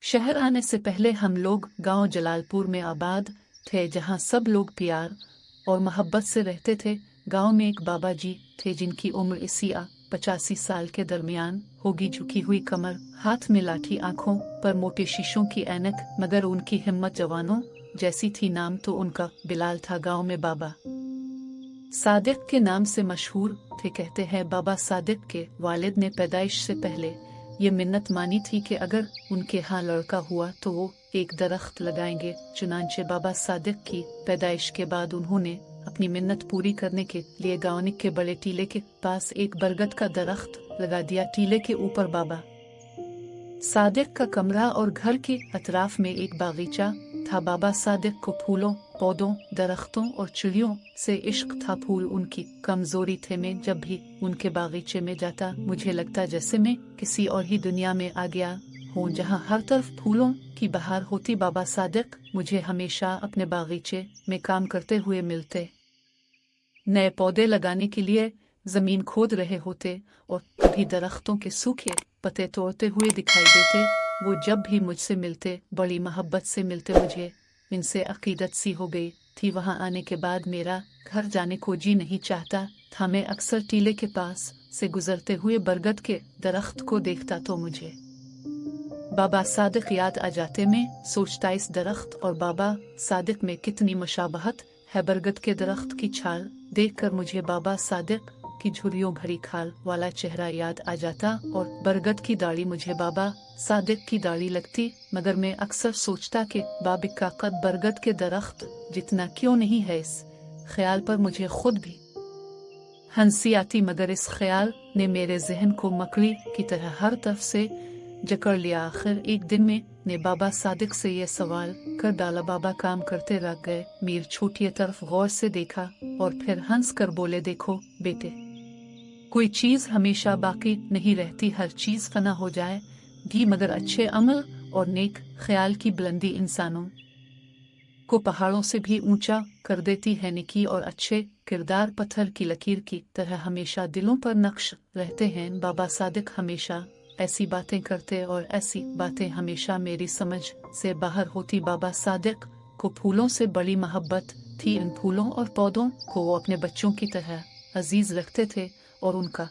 शहर आने से पहले हम लोग गांव जलालपुर में आबाद थे, जहां सब लोग प्यार और मोहब्बत से रहते थे। गांव में एक बाबा जी थे जिनकी उम्र 80-85 साल के दरमियान होगी। झुकी हुई कमर, हाथ में लाठी, आंखों पर मोटे शीशों की ऐनक, मगर उनकी हिम्मत जवानों जैसी थी। नाम तो उनका बिलाल था। गांव में बाबा सादिक के नाम से मशहूर थे। कहते हैं बाबा सादिक के वालिद ने पैदाइश से पहले ये मिन्नत मानी थी कि अगर उनके यहाँ लड़का हुआ तो वो एक दरख्त लगाएंगे। चुनांचे बाबा सादिक की पैदाइश के बाद उन्होंने अपनी मिन्नत पूरी करने के लिए गावनिक के बड़े टीले के पास एक बरगद का दरख्त लगा दिया। टीले के ऊपर बाबा सादिक का कमरा और घर के अतराफ में एक बागीचा था। बाबा सादिक को फूलों, पौधों, दरख्तों और चिड़ियों से इश्क था। फूल उनकी कमजोरी थे। मैं जब भी उनके बागीचे में जाता मुझे लगता जैसे मैं किसी और ही दुनिया में आ गया हूँ, जहाँ हर तरफ फूलों की बहार होती। बाबा सादिक मुझे हमेशा अपने बागीचे में काम करते हुए मिलते। नए पौधे लगाने के लिए जमीन खोद रहे होते और कभी दरख्तों के सूखे पत्ते तोड़ते हुए दिखाई देते। वो जब भी मुझसे मिलते बड़ी मोहब्बत से मिलते। मुझे इनसे अकीदत सी हो गई थी। वहां आने के बाद मेरा घर जाने को जी नहीं चाहता था। मैं अक्सर टीले के पास से गुजरते हुए बरगद के दरख्त को देखता तो मुझे बाबा सादिक याद आ जाते। मैं सोचता इस दरख्त और बाबा सादिक में कितनी मुशाबहत है। बरगद के दरख्त की छाल देखकर मुझे बाबा सादिक की झुर्रियों भरी खाल वाला चेहरा याद आ जाता और बरगद की दाढ़ी मुझे बाबा सादिक की दाढ़ी लगती। मगर मैं अक्सर सोचता कि बाबिक का कद बरगद के दरख्त जितना क्यों नहीं है। इस ख्याल पर मुझे खुद भी हंसी आती, मगर इस ख्याल ने मेरे जहन को मकड़ी की तरह हर तरफ से जकड़ लिया। आखिर एक दिन में ने बाबा सादिक से यह सवाल कर डाला। बाबा काम करते रह गए। मीर छोटी तरफ गौर से देखा और फिर हंस कर बोले, देखो बेटे, कोई चीज हमेशा बाकी नहीं रहती, हर चीज फना हो जाए भी, मगर अच्छे अमल और नेक ख्याल की बुलंदी इंसानों को पहाड़ों से भी ऊंचा कर देती है। नेकी और अच्छे किरदार पत्थर की लकीर की तरह हमेशा दिलों पर नक्श रहते हैं। बाबा सादिक हमेशा ऐसी बातें करते और ऐसी बातें हमेशा मेरी समझ से बाहर होती। बाबा सादिक को फूलों से बड़ी मोहब्बत थी। इन फूलों और पौधों को वो अपने बच्चों की तरह अजीज रखते थे और उनका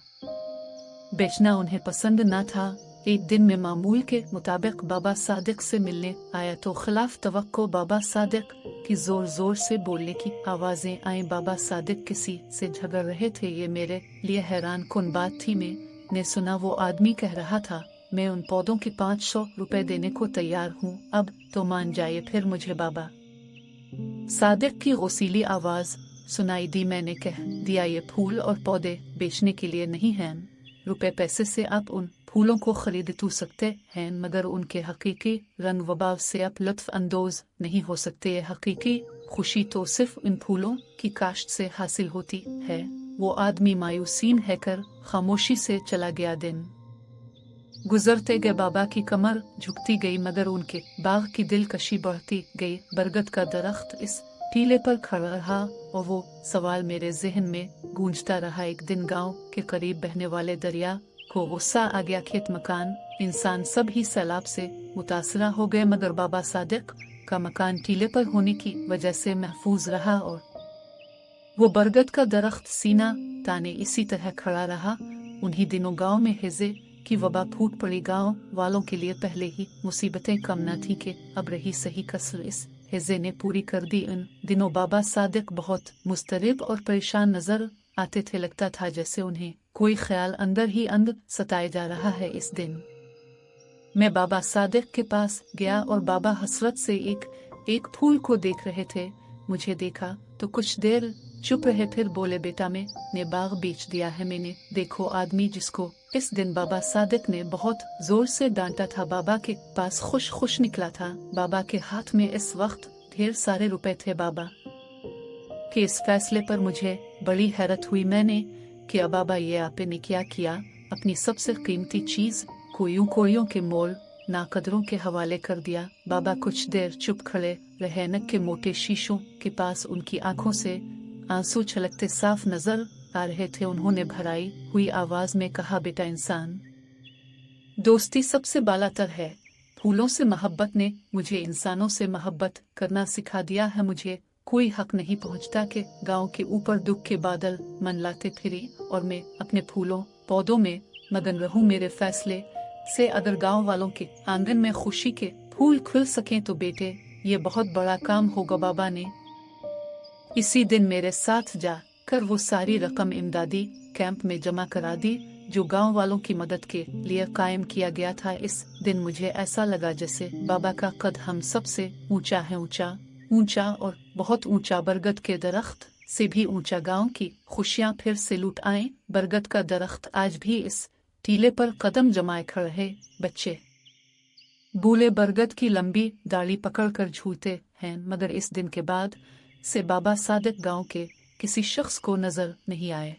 बेचना उन्हें पसंद न था। एक दिन में मामूल के मुताबिक बाबा सादिक से मिलने आया तो खिलाफ तवक्को बाबा सादिक की जोर जोर से बोलने की आवाजें आई। बाबा सादिक किसी से झगड़ रहे थे। ये मेरे लिए हैरान कुन बात थी। मैंने सुना वो आदमी कह रहा था, मैं उन पौधों के 500 रुपए देने को तैयार हूँ, अब तो मान जाइए। फिर मुझे बाबा सादिक की गौसीली आवाज सुनाई दी। मैंने कह दिया, ये फूल और पौधे बेचने के लिए नहीं हैं। रुपए पैसे से आप उन फूलों को खरीद तो सकते हैं, मगर उनके हकीकी रंग वबाव से आप लुत्फ अंदोज नहीं हो सकते। ये हकीकी खुशी तो सिर्फ इन फूलों की काश्त से हासिल होती है। वो आदमी मायूसीन है कर खामोशी से चला गया। दिन गुजरते गए बाबा की कमर झुकती गई, मगर उनके बाग की दिलकशी बढ़ती गई। बरगद का दरख्त इस टीले पर खड़ा रहा और वो सवाल मेरे जहन में गूंजता रहा। एक दिन गांव के करीब बहने वाले दरिया को गुस्सा आ गया। खेत, मकान, इंसान सब ही सैलाब से मुतासरा हो गए, मगर बाबा सादिक का मकान टीले पर होने की वजह से महफूज रहा और वो बरगद का दरख्त सीना ताने इसी तरह खड़ा रहा। उन्हीं दिनों गांव में हैजे की वबा फूट पड़ी। गांव वालों के लिए पहले ही मुसीबतें कम न थी कि अब रही सही कसर इस हैजे ने पूरी कर दी। उन दिनों बाबा सादिक बहुत मुस्तरिब और परेशान नजर आते थे। लगता था जैसे उन्हें कोई ख्याल अंदर ही अंदर सताए जा रहा है। इस दिन मैं बाबा सादिक के पास गया और बाबा हसरत से एक फूल को देख रहे थे। मुझे देखा तो कुछ देर चुप रहे, फिर बोले, बेटा मैंने बाग बेच दिया है। मैंने देखो आदमी जिसको इस दिन बाबा सादिक ने बहुत जोर से डांटा था बाबा के पास खुश निकला था। बाबा के हाथ में इस वक्त ढेर सारे रुपए थे। बाबा के इस फैसले पर मुझे बड़ी हैरत हुई। मैंने कि बाबा ये आपने क्या किया, अपनी सबसे कीमती चीज को यूं कोड़ियों के मोल नाकदरों के हवाले कर दिया। बाबा कुछ देर चुप खड़े रहे। नक के मोटे शीशों के पास उनकी आंखों से आंसू छलकते साफ नजर आ रहे थे। उन्होंने भराई हुई आवाज में कहा, बेटा इंसान दोस्ती सबसे बालातर है, फूलों से मोहब्बत ने मुझे इंसानों से मोहब्बत करना सिखा दिया है। मुझे कोई हक नहीं पहुंचता कि गांव के ऊपर दुख के बादल मंडलाते फिरे और मैं अपने फूलों पौधों में मगन रहूं। मेरे फैसले से अगर गांव वालों के आंगन में खुशी के फूल खिल सकें तो बेटे ये बहुत बड़ा काम होगा। बाबा ने इसी दिन मेरे साथ जा कर वो सारी रकम इमदादी कैंप में जमा करा दी जो गांव वालों की मदद के लिए कायम किया गया था। इस दिन मुझे ऐसा लगा जैसे बाबा का कद हम सब से ऊंचा है, ऊंचा ऊंचा और बहुत ऊंचा, बरगद के दरख्त से भी ऊंचा। गांव की खुशियां फिर से लुट आए। बरगद का दरख्त आज भी इस टीले पर कदम जमाए खड़े है। बच्चे बूले बरगद की लंबी डाली पकड़कर झूलते हैं, मगर इस दिन के बाद से बाबा सादिक गांव के किसी शख्स को नजर नहीं आए।